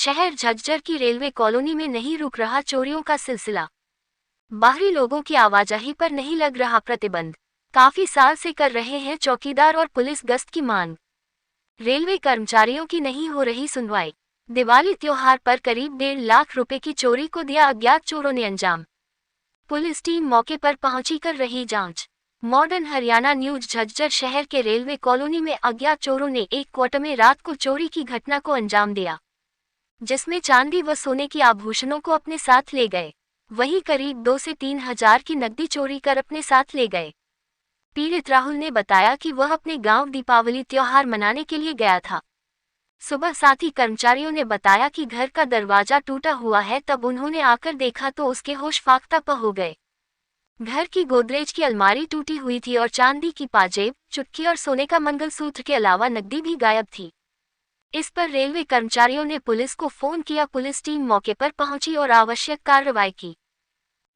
शहर झज्जर की railway colony में नहीं रुक रहा चोरियों का सिलसिला। बाहरी लोगों की आवाजाही पर नहीं लग रहा प्रतिबंध। काफी साल से कर रहे हैं चौकीदार और पुलिस गश्त की मांग। रेलवे कर्मचारियों की नहीं हो रही सुनवाई। दिवाली त्योहार पर करीब 1.5 लाख रुपए की चोरी को दिया अज्ञात चोरों ने अंजाम। पुलिस टीम मौके पर पहुंची कर रही जांच। मॉडर्न हरियाणा न्यूज झज्जर शहर के रेलवे कॉलोनी में अज्ञात चोरों ने एक क्वार्टर में रात को चोरी की घटना को अंजाम दिया, जिसमें चांदी व सोने की आभूषणों को अपने साथ ले गए। वहीं करीब 2 से 3 हजार की नकदी चोरी कर अपने साथ ले गए। पीड़ित राहुल ने बताया कि वह अपने गांव दीपावली त्योहार मनाने के लिए गया था। सुबह साथी कर्मचारियों ने बताया कि घर का दरवाजा टूटा हुआ है, तब उन्होंने आकर देखा तो उसके होश फाख्ता हो गए। घर की गोदरेज की अलमारी टूटी हुई थी और चांदी की पाजेब, चुटकी और सोने का मंगलसूत्र के अलावा नकदी भी गायब थी। इस पर रेलवे कर्मचारियों ने पुलिस को फोन किया। पुलिस टीम मौके पर पहुंची और आवश्यक कार्रवाई की।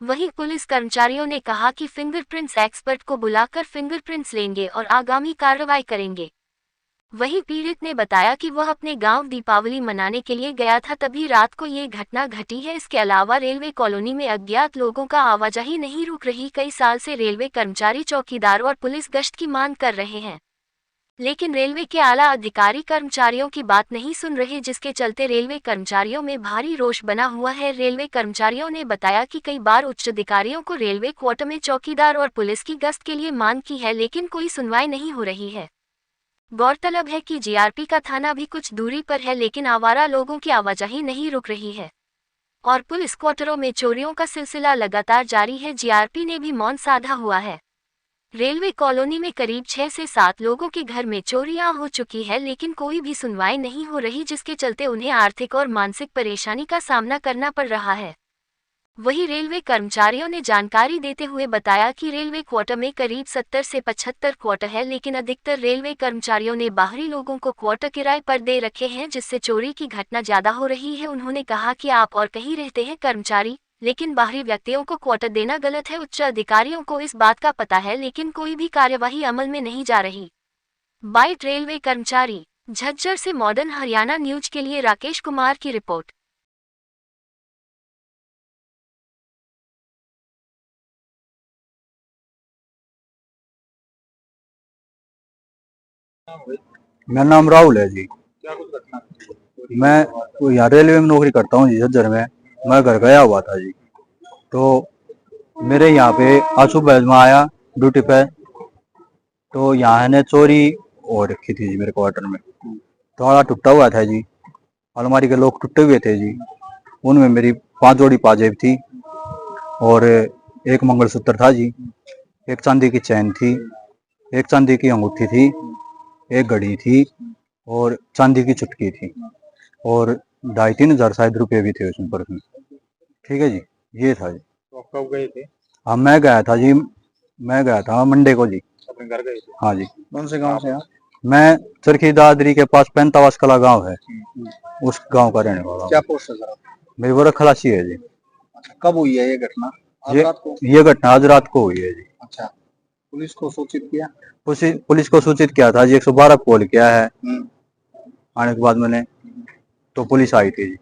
वहीं पुलिस कर्मचारियों ने कहा कि फिंगरप्रिंट्स एक्सपर्ट को बुलाकर फिंगरप्रिंट्स लेंगे और आगामी कार्रवाई करेंगे। वहीं पीड़ित ने बताया कि वह अपने गांव दीपावली मनाने के लिए गया था, तभी रात को ये घटना घटी है। इसके अलावा रेलवे कॉलोनी में अज्ञात लोगों का आवाजाही नहीं रुक रही। कई साल से रेलवे कर्मचारी चौकीदार और पुलिस गश्त की मांग कर रहे हैं, लेकिन रेलवे के आला अधिकारी कर्मचारियों की बात नहीं सुन रहे, जिसके चलते रेलवे कर्मचारियों में भारी रोष बना हुआ है। रेलवे कर्मचारियों ने बताया कि कई बार उच्च अधिकारियों को रेलवे क्वार्टर में चौकीदार और पुलिस की गश्त के लिए मांग की है, लेकिन कोई सुनवाई नहीं हो रही है। गौरतलब है कि जीआरपी का थाना भी कुछ दूरी पर है, लेकिन आवारा लोगों की आवाजाही नहीं रुक रही है और पुलिस क्वार्टरों में चोरियों का सिलसिला लगातार जारी है। जीआरपी ने भी मौन साधा हुआ है। रेलवे कॉलोनी में करीब 6 से 7 लोगों के घर में चोरियां हो चुकी है, लेकिन कोई भी सुनवाई नहीं हो रही, जिसके चलते उन्हें आर्थिक और मानसिक परेशानी का सामना करना पड़ रहा है। वहीं रेलवे कर्मचारियों ने जानकारी देते हुए बताया कि रेलवे क्वार्टर में करीब 70 से 75 क्वार्टर है, लेकिन अधिकतर रेलवे कर्मचारियों ने बाहरी लोगों को क्वार्टर किराए पर दे रखे हैं, जिससे चोरी की घटना ज्यादा हो रही है। उन्होंने कहा कि आप और कहीं रहते हैं कर्मचारी, लेकिन बाहरी व्यक्तियों को क्वार्टर देना गलत है। उच्च अधिकारियों को इस बात का पता है, लेकिन कोई भी कार्यवाही अमल में नहीं जा रही। बाइट रेलवे कर्मचारी। झज्जर से मॉडर्न हरियाणा न्यूज के लिए राकेश कुमार की रिपोर्ट। मेरा नाम राहुल है जी। क्या कुछ घटना? मैं यहाँ रेलवे में नौकरी करता हूँ जी, झज्जर में। मैं घर गया हुआ था जी, तो मेरे यहाँ पे आज सुबह में आया ड्यूटी पे, तो यहाँ ने चोरी हो रखी थी जी मेरे क्वार्टर में। ताला टूटा हुआ था जी, अलमारी के लॉक टूटे हुए थे जी। उनमें मेरी 5 जोड़ी पाजेब थी और एक मंगलसूत्र था जी, एक चांदी की चैन थी, एक चांदी की अंगूठी थी, एक घड़ी थी और चांदी की चुटकी थी और 2,5-3 हजार शायद रुपये भी थे उसमें पर्स में। ठीक है जी, ये था जी। तो आप कब गए थे? हाँ मैं गया था जी, मैं गया था मंडे को जी। अपने घर गए थे? हाँ जी। कौन से गांव से आप? मैं चरखी दादरी के पास पैंतावास कला गांव है, उस गांव का रहने वाला। क्या पोस्ट है सर? मेरी वर्क खलासी है जी। अच्छा, कब हुई है ये घटना? आज रात को? ये घटना आज रात को हुई है जी। अच्छा, पुलिस को सूचित किया? पुलिस को सूचित किया था जी, 112 कॉल किया है। आने के बाद मैंने तो पुलिस आई थी जी।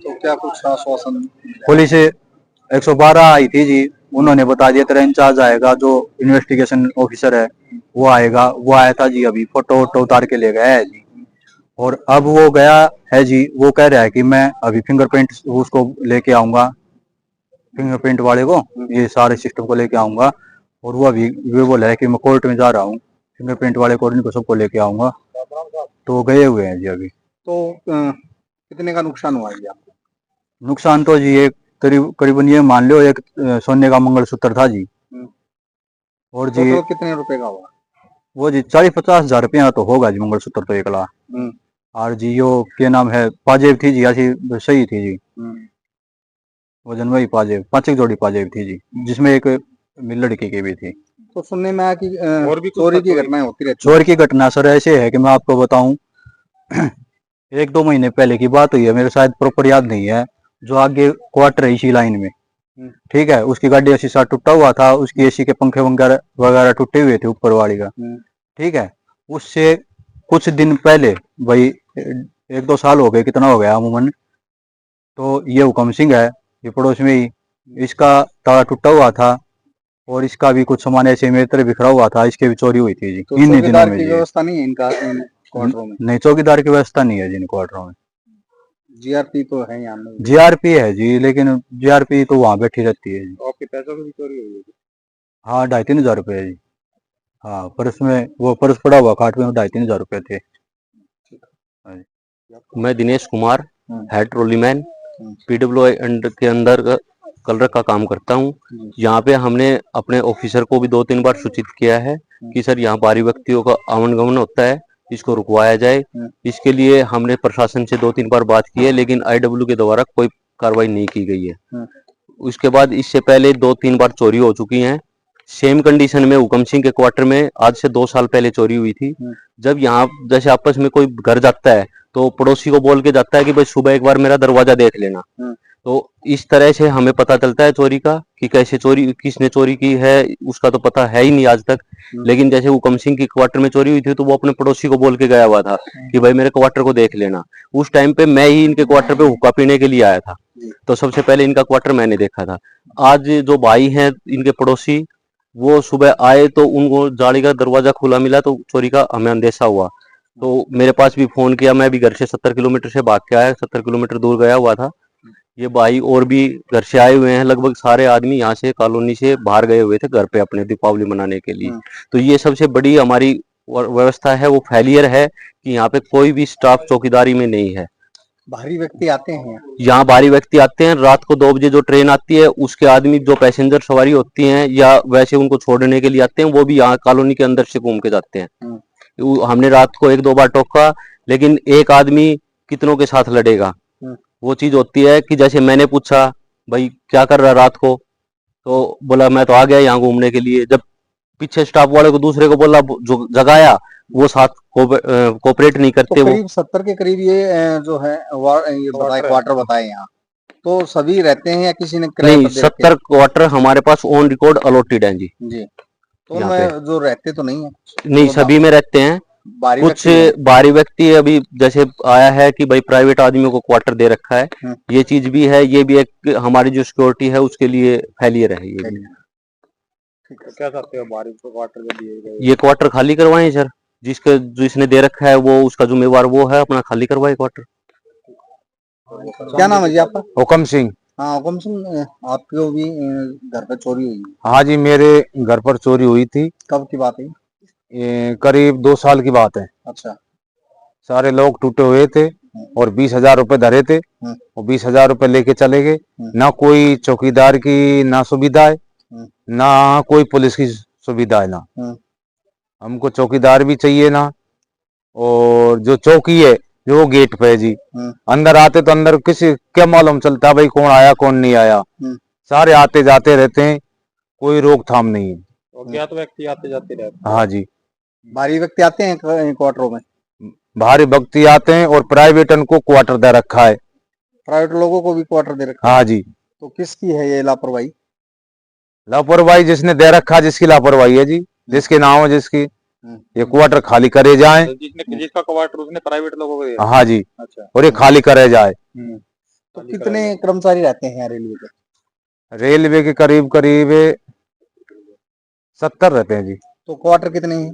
तो क्या कुछ आश्वासन? पुलिस 112 आई थी जी, उन्होंने बता दिया तेरा इंचार्ज आएगा, जो इन्वेस्टिगेशन ऑफिसर है वो आएगा। वो आया था जी, अभी फोटो वोटो उतार के ले गया है जी। और अब वो गया है जी, वो कह रहा है कि मैं अभी फिंगरप्रिंट उसको लेके आऊंगा, फिंगरप्रिंट वाले को, ये सारे सिस्टम को लेके आऊंगा। और वो अभी वो बोला है कि मैं कोर्ट में जा रहा हूँ, फिंगरप्रिंट वाले को इनको सबको लेके आऊंगा। तो गए हुए हैं जी अभी। तो कितने का नुकसान हुआ जी आपको? नुकसान तो जी एक करीबन ये मान लो, एक सोने का मंगलसूत्र था जी। और जी तो कितने रुपए का हुआ? वो जी 40-50 हजार रुपया तो होगा जी मंगलसूत्र तो एक लाख। और जी यो क्या नाम है, पाजेब थी जी, ऐसी सही थी जी, वजन वही पाजेब 5 जोड़ी पाजेब थी जी, जिसमें एक लड़की की भी थी। तो सुनने में आया कि और भी चोरी की घटनाएं होती रहती? चोरी की घटना सर ऐसे है कि मैं आपको बताऊं 1-2 महीने पहले की बात हुई है, मेरे शायद प्रॉपर याद नहीं है। जो आगे क्वार्टर है इसी लाइन में, ठीक है, उसकी गाड़ी का शीशा टूटा हुआ था, उसकी एसी के पंखे वगैरह टूटे हुए थे ऊपर वाली का। ठीक है, उससे कुछ दिन पहले भाई 1-2 साल हो गए, कितना हो गया अमूमन। तो ये हुकम सिंह है, ये पड़ोस में ही, इसका ताला टूटा हुआ था और इसका भी कुछ सामान ऐसे मेरी तरह बिखरा हुआ था, इसकी भी चोरी हुई थी जी तो इन दिनों चौकीदार में की जी। व्यवस्था नहीं है इनका इन क्वार्टरों में? नहीं, चौकीदार की व्यवस्था नहीं है जी इन क्वार्टरों में। जीआरपी तो है यहाँ में? जीआरपी है जी, लेकिन जीआरपी तो वहां बैठी रहती है जी। तो आपके पैसों की भी चोरी हुई है? हाँ, 2,500-3 हजार रुपये है जी। हाँ, पर्स में वो पर्स पड़ा हुआ खाट में, 2,500-3 हजार रुपये थे। मैं दिनेश कुमार, हेड ट्रोलीमैन, हम्म। पीडब्ल्यूआई के अंदर कलर का काम करता हूँ। यहाँ पे हमने अपने ऑफिसर को भी 2-3 बार सूचित किया है कि सर यहाँ बाहरी व्यक्तियों का आवागमन होता है, इसको रुकवाया जाए। इसके लिए हमने प्रशासन से 2-3 बार बात की है, लेकिन आईडब्ल्यू के द्वारा कोई कार्रवाई नहीं की गई है। उसके बाद इससे पहले 2-3 बार चोरी हो चुकी है। सेम कंडीशन में हुकम सिंह के क्वार्टर में आज से 2 साल पहले चोरी हुई थी। जब यहाँ जैसे आपस में कोई घर जाता है तो पड़ोसी को बोल के जाता है कि भाई सुबह एक बार मेरा दरवाजा देख लेना। तो इस तरह से हमें पता चलता है चोरी का, कि कैसे चोरी, किसने चोरी की है उसका तो पता है ही नहीं आज तक। लेकिन जैसे हुकम सिंह की क्वार्टर में चोरी हुई थी तो वो अपने पड़ोसी को बोल के गया हुआ था कि भाई मेरे क्वार्टर को देख लेना। उस टाइम पे मैं ही इनके क्वार्टर पे हुक्का पीने के लिए आया था, तो सबसे पहले इनका क्वार्टर मैंने देखा था। आज जो भाई हैं इनके पड़ोसी, वो सुबह आए तो उनको जाली का दरवाजा खुला मिला, तो चोरी का हमें अंदेशा हुआ। तो मेरे पास भी फोन किया, मैं भी घर से 70 किलोमीटर से भाग के आया, 70 किलोमीटर दूर गया हुआ था। ये भाई और भी घर से आए हुए हैं, लगभग सारे आदमी यहाँ से कॉलोनी से बाहर गए हुए थे घर पे अपने दीपावली मनाने के लिए। तो ये सबसे बड़ी हमारी व्यवस्था है, वो फेलियर है कि यहाँ पे कोई भी स्टाफ चौकीदारी में नहीं है। बाहरी व्यक्ति आते हैं यहाँ बाहरी व्यक्ति आते हैं, रात को 2 बजे जो ट्रेन आती है उसके आदमी जो पैसेंजर सवारी होती हैं या वैसे उनको छोड़ने के लिए आते हैं, वो भी यहाँ कॉलोनी के अंदर से घूम के जाते हैं। हमने रात को 1-2 बार टोका, लेकिन एक आदमी कितनों के साथ लड़ेगा। वो चीज होती है कि जैसे मैंने पूछा भाई क्या कर रहा रात को, तो बोला मैं तो आ गया यहाँ घूमने के लिए। जब पीछे स्टाफ वाले को दूसरे को बोला, जो जगाया, वो साथ कोऑपरेट नहीं करते। तो करीब 70 के करीब ये जो है ये बताए क्वार्टर बताए यहाँ, तो सभी रहते हैं या किसी ने किराए नहीं, पर दे रखे 70 क्वार्टर हमारे पास ऑन रिकॉर्ड अलॉटेड है जी। जी, तो मैं जो रहते तो नहीं है? नहीं, तो सभी में रहते हैं। कुछ बाहरी व्यक्ति अभी जैसे आया है कि भाई प्राइवेट आदमियों को क्वार्टर दे रखा है, ये चीज भी है। ये भी एक हमारी जो सिक्योरिटी है उसके लिए फेलियर है ये भी। क्या चाहते हो बाहरी क्वार्टर जो दिए गए? ये क्वार्टर खाली करवाएं सर, जिसने दे रखा है वो उसका जिम्मेवार वो है, अपना खाली करवाए क्वार्टर। क्या नाम है जी आपका? हुकम सिंह। हाँ हुकम सिंह, आपको भी घर पर चोरी हुई? हाँ जी, मेरे घर पर चोरी हुई थी। कब की बात है? करीब 2 साल की बात है। अच्छा। सारे लोग टूटे हुए थे और 20,000 रुपए धरे थे और 20,000 रुपए लेके चले गए। ना कोई चौकीदार की ना सुविधा है, ना कोई पुलिस की सुविधा है ना। हमको चौकीदार भी चाहिए ना, और जो चौकी है जो वो गेट पे है जी। अंदर आते तो अंदर किसी क्या मालूम चलता भाई कौन आया कौन नहीं आया। सारे आते जाते रहते हैं, कोई रोकथाम नहीं है। अज्ञात व्यक्ति आते जाते रहते हैं? हाँ जी। बाहरी व्यक्ति आते हैं क्वार्टरों में? बाहरी व्यक्ति आते हैं और प्राइवेट को क्वार्टर दे रखा है। प्राइवेट लोगों को भी क्वार्टर दे रखा है? हाँ जी। तो किसकी है ये लापरवाही? लापरवाही जिसने दे रखा है, जिसकी लापरवाही है जी, जिसके नाम है जिसकी, ये क्वार्टर खाली करे जाए। तो जिसका क्वार्टर उसने प्राइवेट लोगों को दिया? हाँ जी। अच्छा। और ये खाली करे जाए। तो कितने कर्मचारी रहते हैं रेलवे के? रेलवे के करीब करीब 70 रहते हैं जी। तो क्वार्टर कितने हैं?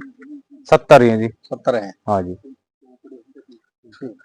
70 ही हैं जी। 70 हैं। हाँ जी। ठीक।